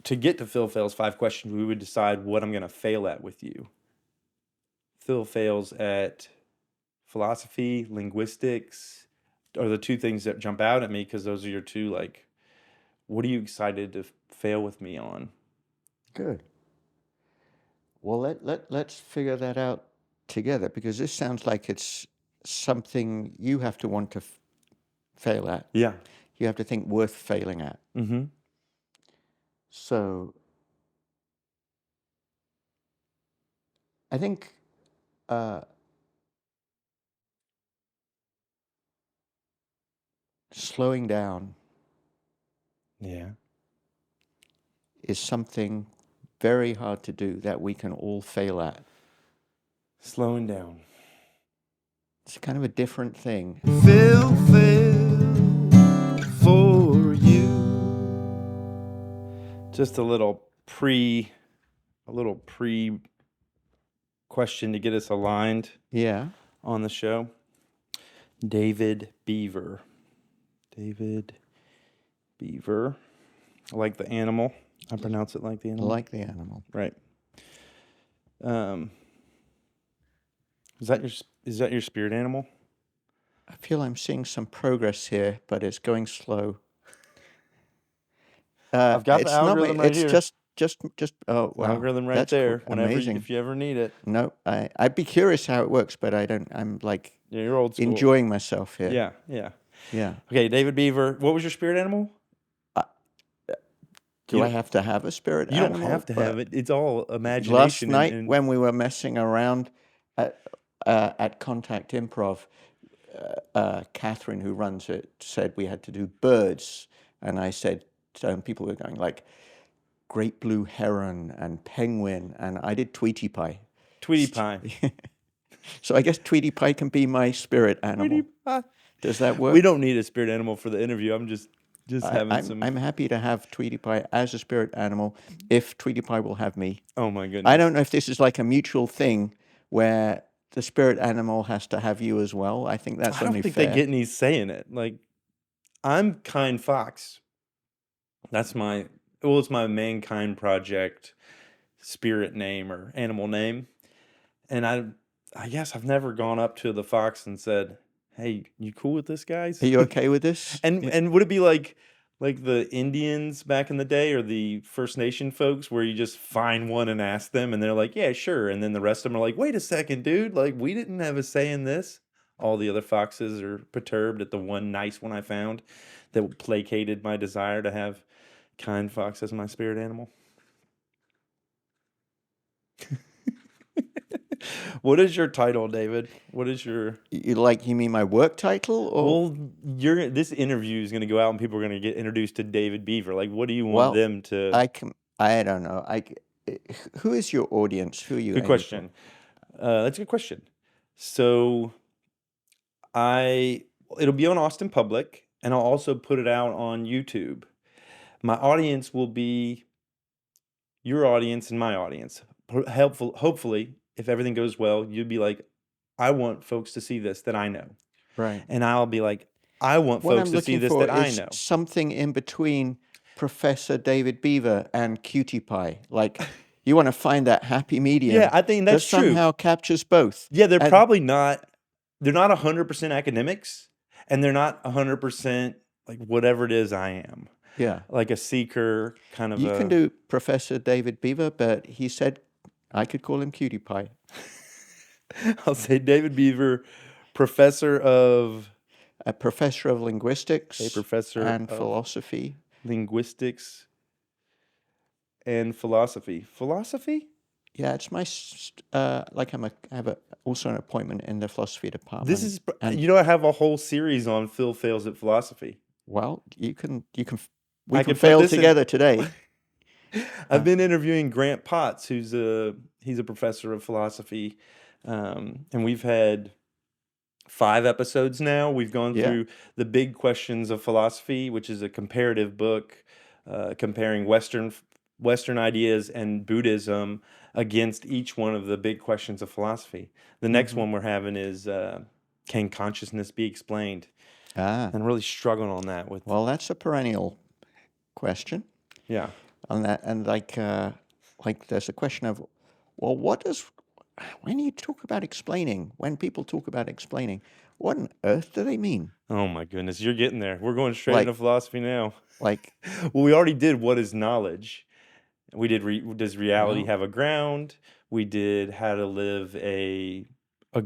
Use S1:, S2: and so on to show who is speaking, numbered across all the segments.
S1: to get to Phil Fails 5 questions, we would decide what I'm going to fail at with you. Phil fails at philosophy, linguistics are the two things that jump out at me because those are your two, like, what are you excited to fail with me on?
S2: Good. Well, let's figure that out together, because this sounds like it's something you have to want to fail at.
S1: Yeah.
S2: You have to think worth failing at.
S1: Mm-hmm.
S2: So I think slowing down
S1: Yeah.
S2: is something very hard to do that we can all fail at.
S1: Slowing down.
S2: It's kind of a different thing.
S1: Fail for you. Just a little pre question to get us aligned.
S2: Yeah.
S1: On the show. David Beaver. David Beaver. I like the animal. I pronounce it like the animal.
S2: Like the animal.
S1: Right. Is that your spirit animal?
S2: I feel I'm seeing some progress here, but it's going slow.
S1: I've got the algorithm right here.
S2: It's just oh wow.
S1: Algorithm right
S2: That's
S1: there.
S2: cool. Amazing.
S1: If you ever need it.
S2: No, I'd be curious how it works, but I don't. I'm like
S1: you're old school.
S2: Enjoying myself here.
S1: Yeah. Okay, David Beaver. What was your spirit animal?
S2: Do I have to have a spirit animal?
S1: You don't have to have it. It's all imagination.
S2: Last night when we were messing around at Contact Improv, Catherine, who runs it, said we had to do birds, and I said, people were going like great blue heron and penguin, and I did Tweety Pie.
S1: Tweety Pie.
S2: So I guess Tweety Pie can be my spirit animal.
S1: Tweety Pie.
S2: Does that work?
S1: We don't need a spirit animal for the interview. I'm just having some.
S2: I'm happy to have Tweety Pie as a spirit animal if Tweety Pie will have me.
S1: Oh my goodness!
S2: I don't know if this is like a mutual thing where the spirit animal has to have you as well. I think that's only fair.
S1: I don't think they get any say in it. Like, I'm Kind Fox. That's it's my Mankind Project spirit name or animal name, and I guess I've never gone up to the fox and said, "Hey, you cool with this, guys?
S2: Are you okay with this?"
S1: And would it be like the Indians back in the day or the First Nation folks where you just find one and ask them and they're like, "Yeah, sure." And then the rest of them are like, "Wait a second, dude. Like, we didn't have a say in this." All the other foxes are perturbed at the one nice one I found that placated my desire to have Kind Fox as my spirit animal. What is your title, David? What is your...
S2: You mean my work title? Or?
S1: Well, this interview is going to go out and people are going to get introduced to David Beaver. Like, what do you want them to...
S2: I don't know. Who is your audience? Who are you?
S1: Good question. That's a good question. So, it'll be on Austin Public, and I'll also put it out on YouTube. My audience will be your audience and my audience. Hopefully, if everything goes well, you'd be like, I want folks to see this that I know.
S2: Right.
S1: And I'll be like, I want folks to see this that I know.
S2: Something in between Professor David Beaver and Cutie Pie. Like, you want to find that happy medium.
S1: Yeah, I think that's true.
S2: That somehow captures both.
S1: Yeah, they're probably not, they're not 100% academics, and they're not 100% like whatever it is I am.
S2: Yeah.
S1: Like a seeker kind of
S2: You can do Professor David Beaver, but he said I could call him Cutie Pie.
S1: I'll say David Beaver, professor of...
S2: A professor of linguistics.
S1: A professor
S2: and philosophy.
S1: Linguistics and philosophy. Philosophy?
S2: Yeah, it's my I have also an appointment in the philosophy department.
S1: This is I have a whole series on Phil Fails at Philosophy.
S2: Well, we can fail together today.
S1: I've been interviewing Grant Potts, he's a professor of philosophy, and we've had 5 episodes now. We've gone through the big questions of philosophy, which is a comparative book comparing Western ideas and Buddhism against each one of the big questions of philosophy. The next one we're having is can consciousness be explained? And really struggling on that. Well,
S2: that's a perennial question.
S1: Yeah.
S2: on that, and like there's a question of, well, when you talk about explaining, when people talk about explaining, what on earth do they mean?
S1: Oh my goodness, you're getting there. We're going straight
S2: Like,
S1: into philosophy now.
S2: like,
S1: Well, we already did what is knowledge. We did does reality
S2: well,
S1: have a ground? We did how to live a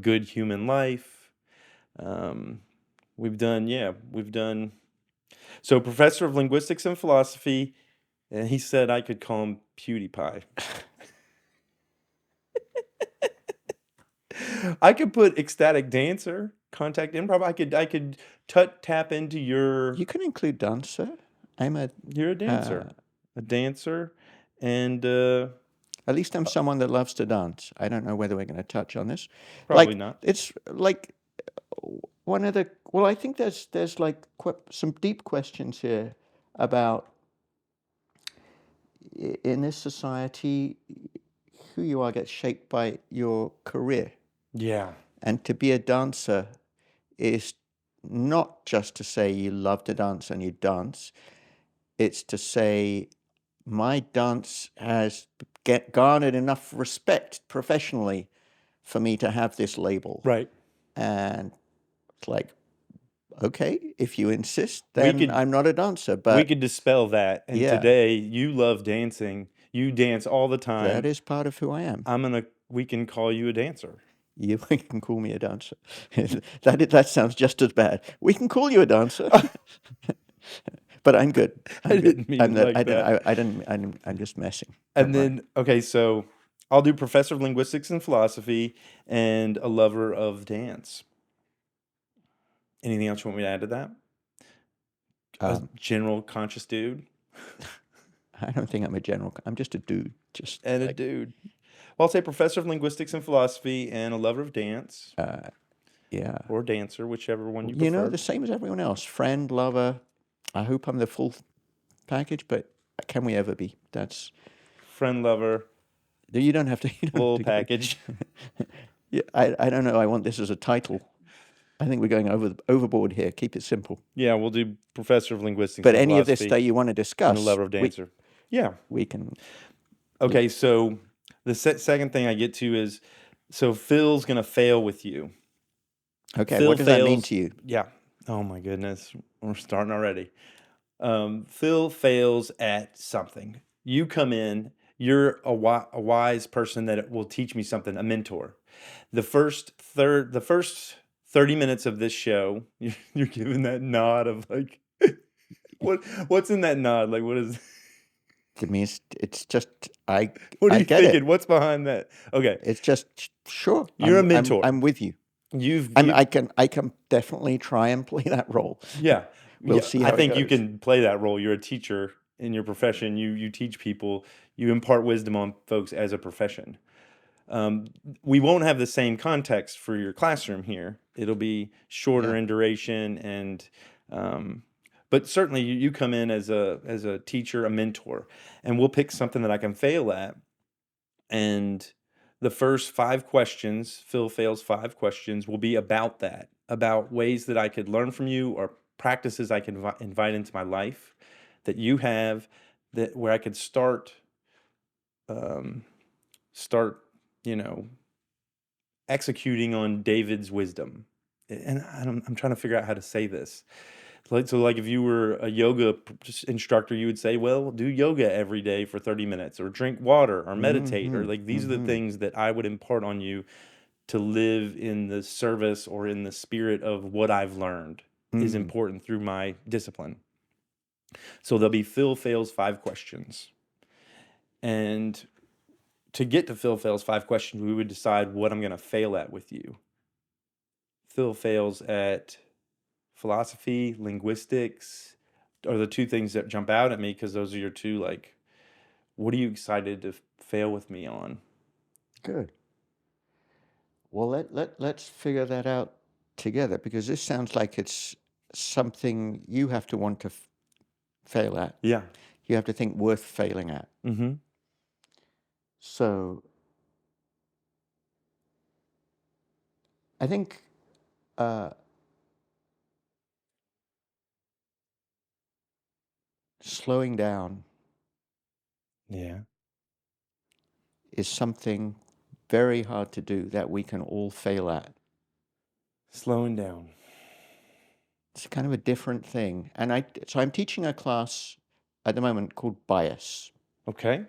S1: good human life. Um, we've done. So, professor of linguistics and philosophy, and he said I could call him Pewdie Pie. I could put ecstatic dancer, contact improv. I could tap into
S2: you can include dancer.
S1: you're
S2: Uh,
S1: a dancer, and
S2: at least I'm someone that loves to dance. I don't know whether we're going to touch on this.
S1: probably
S2: Like,
S1: not.
S2: it's like one of the, well, I think there's like some deep questions here about in this society, who you are gets shaped by your career.
S1: Yeah.
S2: And to be a dancer is not just to say you love to dance and you dance. It's to say my dance has garnered enough respect professionally for me to have this label.
S1: Right.
S2: And it's like, okay, if you insist,
S1: We
S2: then
S1: could
S2: I'm not a dancer.
S1: we
S2: But
S1: could dispel that. And
S2: yeah,
S1: today you love dancing. You dance all the
S2: that
S1: time.
S2: is part of who I am.
S1: We can call you a dancer.
S2: You can call me a dancer. That sounds just as bad. We can call you a dancer. But I'm good.
S1: I
S2: I'm good.
S1: didn't mean like that.
S2: I'm just messing.
S1: And
S2: Don't worry.
S1: then, okay, so I'll do professor of linguistics and philosophy and a lover of dance. Anything else you want me to add to that? A general conscious dude
S2: I don't think I'm a general. I'm just a dude. Just
S1: and a
S2: like,
S1: dude. Well, I'll say professor of linguistics and philosophy and a lover of dance
S2: yeah.
S1: or dancer, whichever one you
S2: You know,
S1: prefer.
S2: the same as everyone else. Friend, lover. I hope I'm the full package, but can we ever be? That's
S1: Friend, lover,
S2: you don't have to. You don't have
S1: full
S2: to go.
S1: package.
S2: Yeah, I don't know. I want this as a title. I think we're going overboard here. Keep it simple.
S1: Yeah, we'll do professor of linguistics
S2: But
S1: and
S2: any of this
S1: philosophy
S2: that you want to
S1: and a
S2: discuss,
S1: lover of dancer. Yeah.
S2: we can.
S1: Okay, so the second thing I get to is, so Phil's gonna fail with you.
S2: Okay,
S1: Phil
S2: what does that mean
S1: fails.
S2: to you?
S1: Yeah. Oh my goodness, we're starting already. Phil fails at something. You come in. You're a wise person that will teach me something. A mentor. The first 30 minutes of this show, you're giving that nod of like, what's in that nod? Like, what is?
S2: It means it's just
S1: What are
S2: I
S1: you
S2: get
S1: thinking?
S2: it.
S1: What's behind that? Okay,
S2: It's just sure.
S1: you're a mentor.
S2: I'm with you.
S1: You've
S2: I
S1: you
S2: can definitely try and play that role.
S1: Yeah.
S2: We'll
S1: Yeah,
S2: see
S1: I
S2: how it
S1: think you
S2: goes.
S1: can play that role. You're a teacher in your profession. You teach people. You impart wisdom on folks as a profession. Um, we won't have the same context for your classroom here. It'll be shorter
S2: Yeah.
S1: in duration, and but certainly you come in as a teacher, a mentor, and we'll pick something that I can fail at. And the first 5 questions, Phil fails 5 questions, will be about that, about ways that I could learn from you or practices I can invite into my life that you have, that where I could um, start, you know, executing on David's wisdom. And I'm trying to figure out how to say this. Like if you were a yoga instructor, you would say, well, do yoga every day for 30 minutes or drink water or meditate, or like these are the things that I would impart on you to live in the service or in the spirit of what I've learned is important through my discipline. So there'll be Phil fails 5 questions. And to get to Phil fails 5 questions, we would decide what I'm going to fail at with you. Phil fails at philosophy, linguistics are the 2 things that jump out at me because those are your 2, like, what are you excited to fail with me on?
S2: Good. Well, let's figure that out together, because this sounds like it's something you have to want to fail at.
S1: Yeah.
S2: You have to think worth failing at.
S1: Mm-hmm.
S2: So I think slowing down
S1: Yeah.
S2: is something very hard to do that we can all fail at.
S1: Slowing down.
S2: It's kind of a different thing. And I'm teaching a class at the moment called bias.
S1: Okay.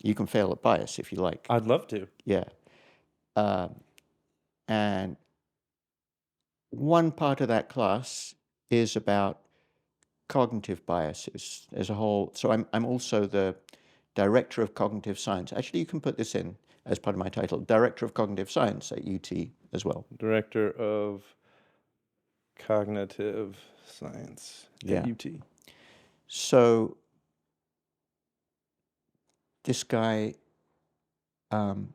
S2: You can fail at bias if you like.
S1: I'd love to.
S2: Yeah. And one part of that class is about cognitive biases as a whole. So I'm also the director of cognitive science. Actually, you can put this in as part of my title, director of cognitive science at UT as well.
S1: Director of Cognitive Science at UT.
S2: So this guy, Daniel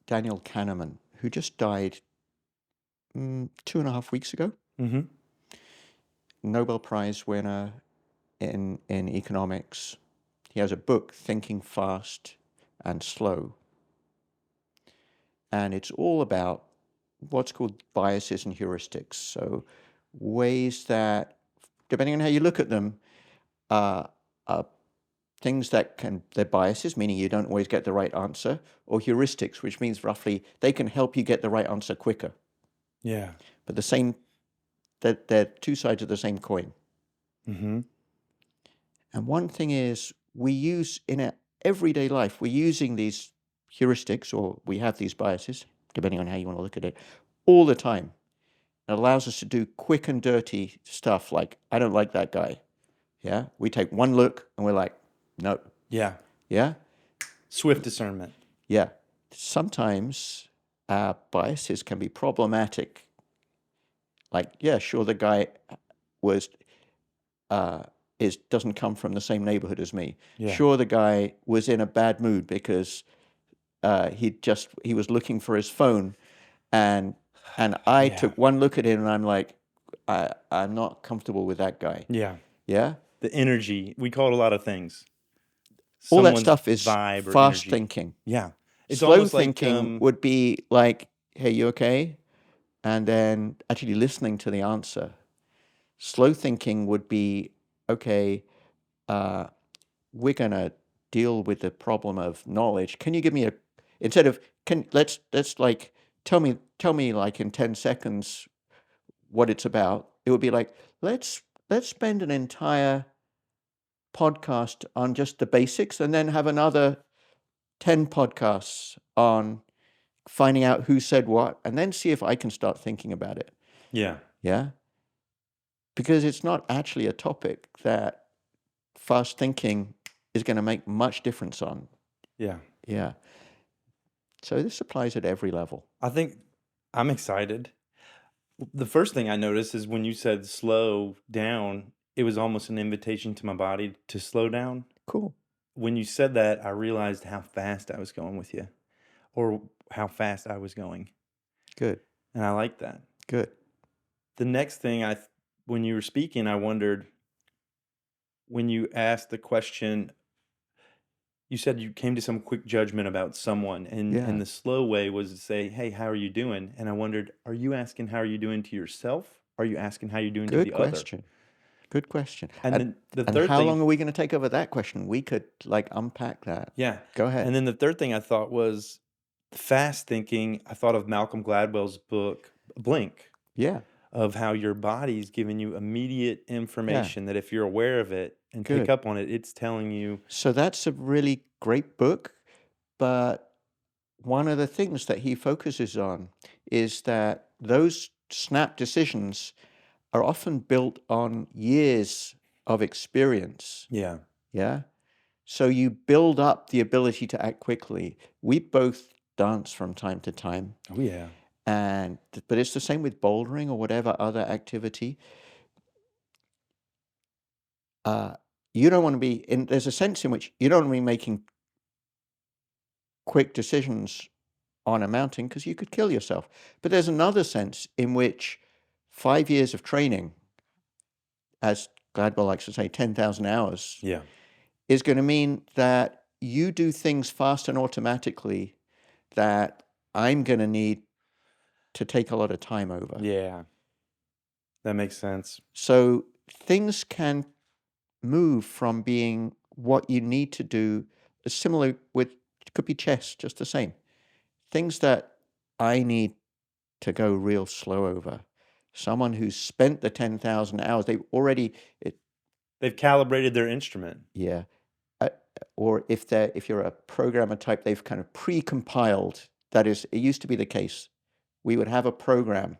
S2: Kahneman, who just died 2.5 weeks ago, Nobel Prize winner in economics. He has a book, Thinking Fast and Slow. And it's all about what's called biases and heuristics. So ways that, depending on how you look at them, are things that they're biases, meaning you don't always get the right answer, or heuristics, which means roughly they can help you get the right answer quicker.
S1: Yeah.
S2: But they're two sides of the same coin.
S1: Mm-hmm.
S2: And one thing is, we use in our everyday life, we're using these heuristics, or we have these biases, depending on how you want to look at it, all the time. It allows us to do quick and dirty stuff like, I don't like that guy. Yeah? We take one look and we're like, no.
S1: Yeah.
S2: Yeah?
S1: Swift discernment.
S2: Yeah. Sometimes our biases can be problematic. Like, yeah, sure, the guy doesn't come from the same neighborhood as me.
S1: Yeah.
S2: Sure, the guy was in a bad mood because he was looking for his phone, and I took one look at him and I'm like, I'm not comfortable with that guy.
S1: Yeah.
S2: Yeah?
S1: The energy. We call it a lot of things.
S2: All that
S1: Someone's
S2: stuff is
S1: vibe or
S2: fast
S1: energy.
S2: thinking.
S1: Yeah. It's
S2: Slow
S1: almost
S2: thinking
S1: like
S2: would be like, hey, you okay? And then actually listening to the answer. Slow thinking would be, okay, we're going to deal with the problem of knowledge. Can you give me instead of, let's like, tell me like in 10 seconds what it's about. It would be like, let's spend an entire podcast on just the basics and then have another 10 podcasts on finding out who said what, and then see if I can start thinking about it.
S1: Yeah.
S2: Yeah? Because it's not actually a topic that fast thinking is going to make much difference on.
S1: Yeah.
S2: Yeah. So this applies at every level.
S1: I think I'm excited. The first thing I noticed is when you said slow down, it was almost an invitation to my body to slow down.
S2: Cool.
S1: When you said that, I realized how fast I was going with you, or how fast I was going.
S2: Good.
S1: And I like that.
S2: Good.
S1: The next thing when you were speaking, I wondered, when you asked the question, you said you came to some quick judgment about someone, and the slow way was to say, hey, how are you doing? And I wondered, are you asking how are you doing to yourself? Are you asking how you're doing to the other?
S2: Good question.
S1: And then the third
S2: how
S1: thing,
S2: long are we going to take over that question? We could like unpack that.
S1: Yeah.
S2: Go ahead.
S1: And then the third thing I thought was fast thinking. I thought of Malcolm Gladwell's book, Blink.
S2: Yeah.
S1: Of how your body's giving you immediate information that if you're aware of it and pick up on it, it's telling you.
S2: So that's a really great book. But one of the things that he focuses on is that those snap decisions are often built on years of experience.
S1: Yeah.
S2: Yeah. So you build up the ability to act quickly. We both dance from time to time.
S1: Oh, yeah.
S2: But it's the same with bouldering or whatever other activity. You don't want to be there's a sense in which you don't want to be making quick decisions on a mountain because you could kill yourself. But there's another sense in which 5 years of training, as Gladwell likes to say, 10,000 hours, is going to mean that you do things fast and automatically that I'm going to need to take a lot of time over.
S1: Yeah. That makes sense.
S2: So things can move from being what you need to do is similar with, it could be chess, just the same. Things that I need to go real slow over. Someone who's spent the 10,000 hours, they've already,
S1: They've calibrated their instrument.
S2: yeah. Or if you're a programmer type, they've kind of pre-compiled. That is, it used to be the case. We would have a program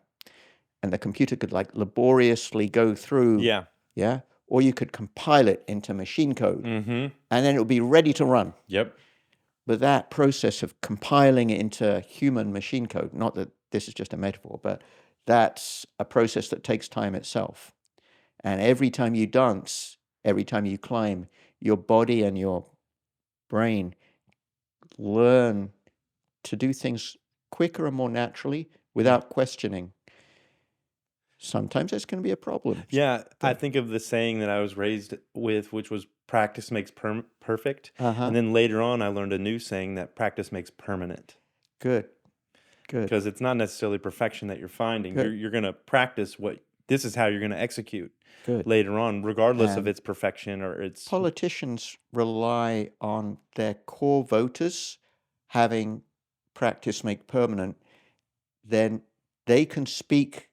S2: and the computer could like laboriously go through.
S1: Yeah.
S2: Or you could compile it into machine code,
S1: Mm-hmm.
S2: and then it would be ready to run.
S1: Yep.
S2: But that process of compiling it into human machine code, not that this is just a metaphor, but that's a process that takes time itself. And every time you dance, every time you climb, your body and your brain learn to do things quicker and more naturally without questioning. Sometimes that's going to be a problem.
S1: Yeah, I think of the saying that I was raised with, which was practice makes perfect. And then later on, I learned a new saying that practice makes permanent.
S2: Good.
S1: Because it's not necessarily perfection that you're finding. You're going to practice this is how you're going to execute later on, regardless of its perfection or its...
S2: Politicians rely on their core voters having practice make permanent. Then they can speak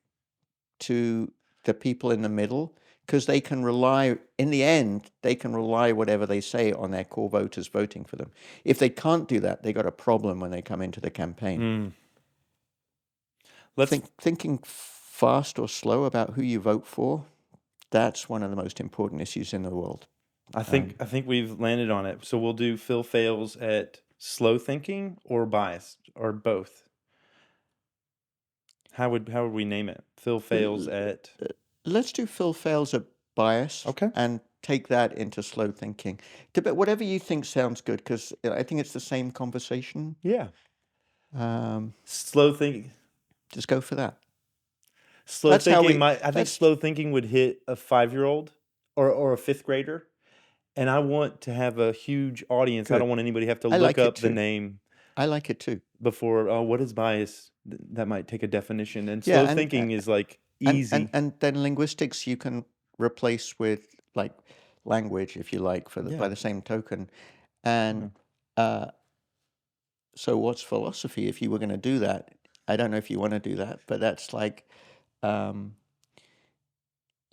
S2: to the people in the middle, because they can rely, in the end, they can rely whatever they say on their core voters voting for them. If they can't do that, they got a problem when they come into the campaign. Thinking fast or slow about who you vote for, that's one of the most important issues in the world.
S1: I think we've landed on it. So we'll do Phil Phails at slow thinking or biased or both. How would we name it? Phil Phails at...
S2: Let's do Phil Phails at bias.
S1: Okay.
S2: And take that into slow thinking. Whatever you think sounds good, because I think it's the same conversation.
S1: Yeah. Slow thinking.
S2: Just go for that.
S1: Slow thinking. I think slow thinking would hit a 5-year-old or a 5th grader, and I want to have a huge audience. I don't want anybody to have to look up the name.
S2: I like it too.
S1: Before, what is bias? That might take a definition. And slow thinking is like easy.
S2: And then linguistics you can replace with like language, if you like, by the same token. And so what's philosophy if you were going to do that? I don't know if you want to do that, but that's like,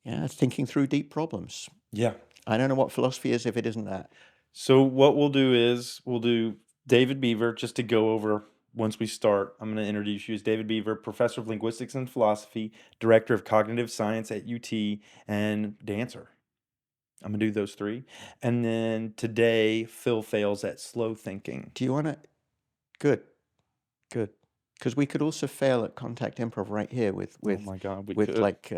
S2: thinking through deep problems.
S1: Yeah.
S2: I don't know what philosophy is if it isn't that.
S1: So what we'll do is we'll do David Beaver, just to go over once we start. I'm going to introduce you as David Beaver, professor of linguistics and philosophy, director of cognitive science at UT, and dancer. I'm going to do those 3. And then today, Phil Phails at slow thinking.
S2: Do you want to? Good. Because we could also fail at contact improv right here with
S1: oh my God, we could.
S2: like,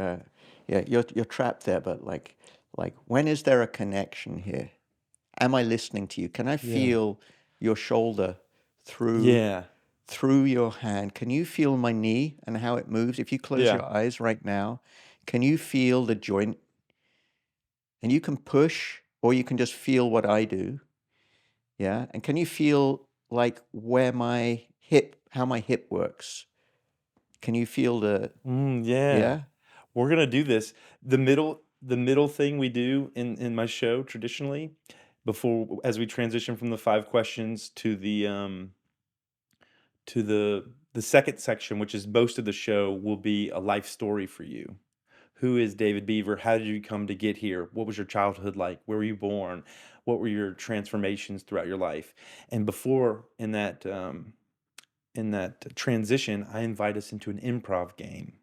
S2: you're trapped there, but like when is there a connection here? Am I listening to you? Can I feel your shoulder through your hand? Can you feel my knee and how it moves? If you close your eyes right now, can you feel the joint? And you can push, or you can just feel what I do. Yeah. And can you feel like how my hip works? Can you feel the...
S1: Yeah. We're going to do this. The middle thing we do in my show traditionally, as we transition from the 5 questions to the second section, which is most of the show, will be a life story for you. Who is David Beaver? How did you come to get here? What was your childhood like? Where were you born? What were your transformations throughout your life? And before, in that transition, I invite us into an improv game.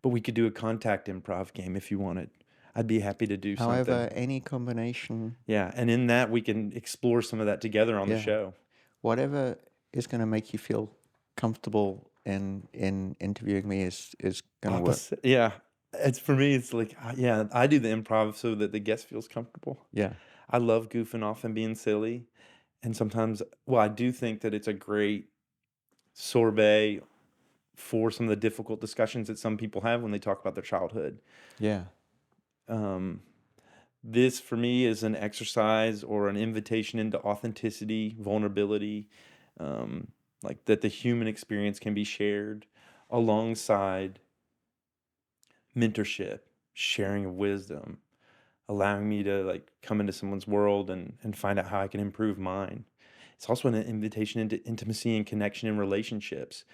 S1: But we could do a contact improv game if you wanted. I'd be happy to do something.
S2: However, any combination.
S1: Yeah, and in that, we can explore some of that together on the show.
S2: Whatever is going to make you feel comfortable in interviewing me is going to work.
S1: Yeah. For me, it's like, I do the improv so that the guest feels comfortable.
S2: Yeah.
S1: I love goofing off and being silly. And sometimes, I do think that it's a great sorbet for some of the difficult discussions that some people have when they talk about their childhood.
S2: Yeah.
S1: This, for me, is an exercise or an invitation into authenticity, vulnerability, like that the human experience can be shared alongside mentorship, sharing of wisdom, allowing me to like come into someone's world and find out how I can improve mine. It's also an invitation into intimacy and connection in relationships.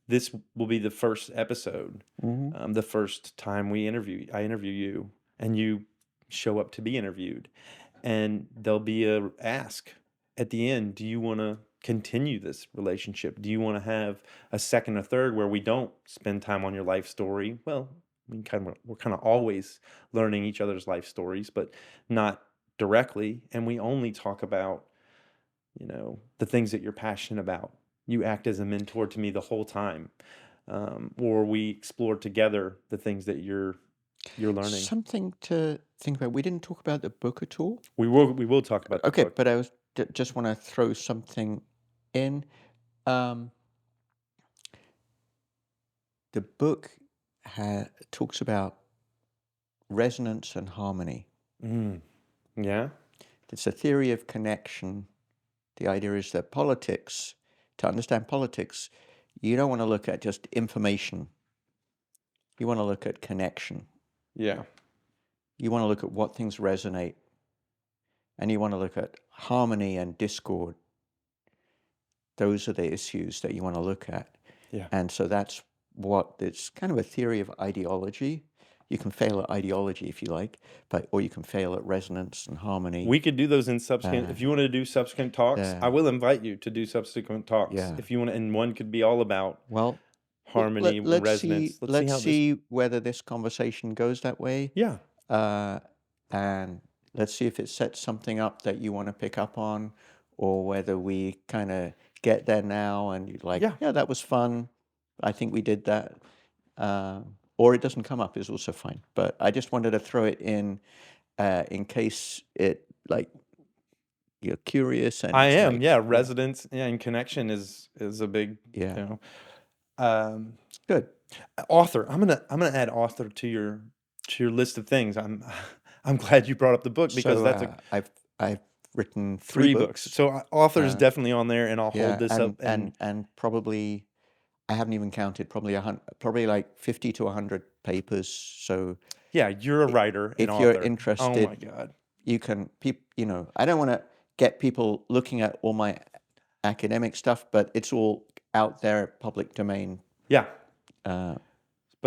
S1: This will be the first episode,
S2: Mm-hmm.
S1: the first time I interview you, and you show up to be interviewed, and there'll be a ask at the end. Do you want to continue this relationship? Do you want to have a second or third where we don't spend time on your life story? Well, we're kind of always learning each other's life stories, but not directly, and we only talk about the things that you're passionate about. You act as a mentor to me the whole time, or we explore together the things that you're learning.
S2: Something to think about. We didn't talk about the book at all.
S1: We will talk about the
S2: Okay,
S1: book.
S2: but I just want to throw something in. The book talks about resonance and harmony.
S1: Yeah.
S2: It's a theory of connection. The idea is that to understand politics, you don't want to look at just information. You want to look at connection.
S1: Yeah.
S2: You want to look at what things resonate. And you want to look at harmony and discord. Those are the issues that you want to look at.
S1: Yeah.
S2: And so it's kind of a theory of ideology. You can fail at ideology if you like, or you can fail at resonance and harmony.
S1: We could do those in subsequent. If you want to do subsequent talks, I will invite you to do subsequent talks.
S2: Yeah.
S1: If you want, and one could be all about harmony,
S2: let's
S1: resonance.
S2: Let's see whether this conversation goes that way.
S1: Yeah.
S2: And let's see if it sets something up that you want to pick up on, or whether we kind of get there now and you're like, yeah, that was fun. I think we did that. Or it doesn't come up is also fine. But I just wanted to throw it in case it you're curious. And
S1: I am, resonance, and connection is a big,
S2: good.
S1: Author. I'm gonna add author to your list of things. I'm glad you brought up the book because
S2: I've written
S1: three books. So author is definitely on there, and I'll hold this up
S2: and probably I haven't even counted. Probably like 50 to 100 papers. So
S1: yeah, you're a writer.
S2: If you're interested,
S1: oh my God,
S2: you can. I don't want to get people looking at all my academic stuff, but it's all out there, public domain.
S1: Yeah. But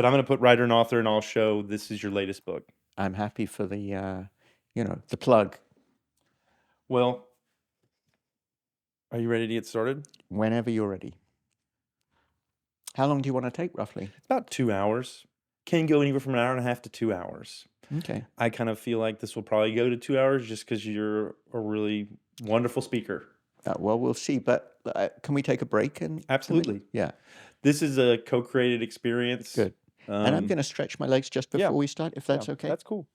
S1: I'm going to put writer and author, and I'll show this is your latest book.
S2: I'm happy for the the plug.
S1: Well, are you ready to get started?
S2: Whenever you're ready. How long do you want to take, roughly?
S1: About 2 hours. Can go anywhere from an hour and a half to 2 hours.
S2: Okay.
S1: I kind of feel like this will probably go to 2 hours just because you're a really wonderful speaker.
S2: Well, we'll see. But can we take a break?
S1: Absolutely.
S2: Yeah.
S1: This is a co-created experience.
S2: Good. And I'm going to stretch my legs just before we start, if that's okay.
S1: That's cool.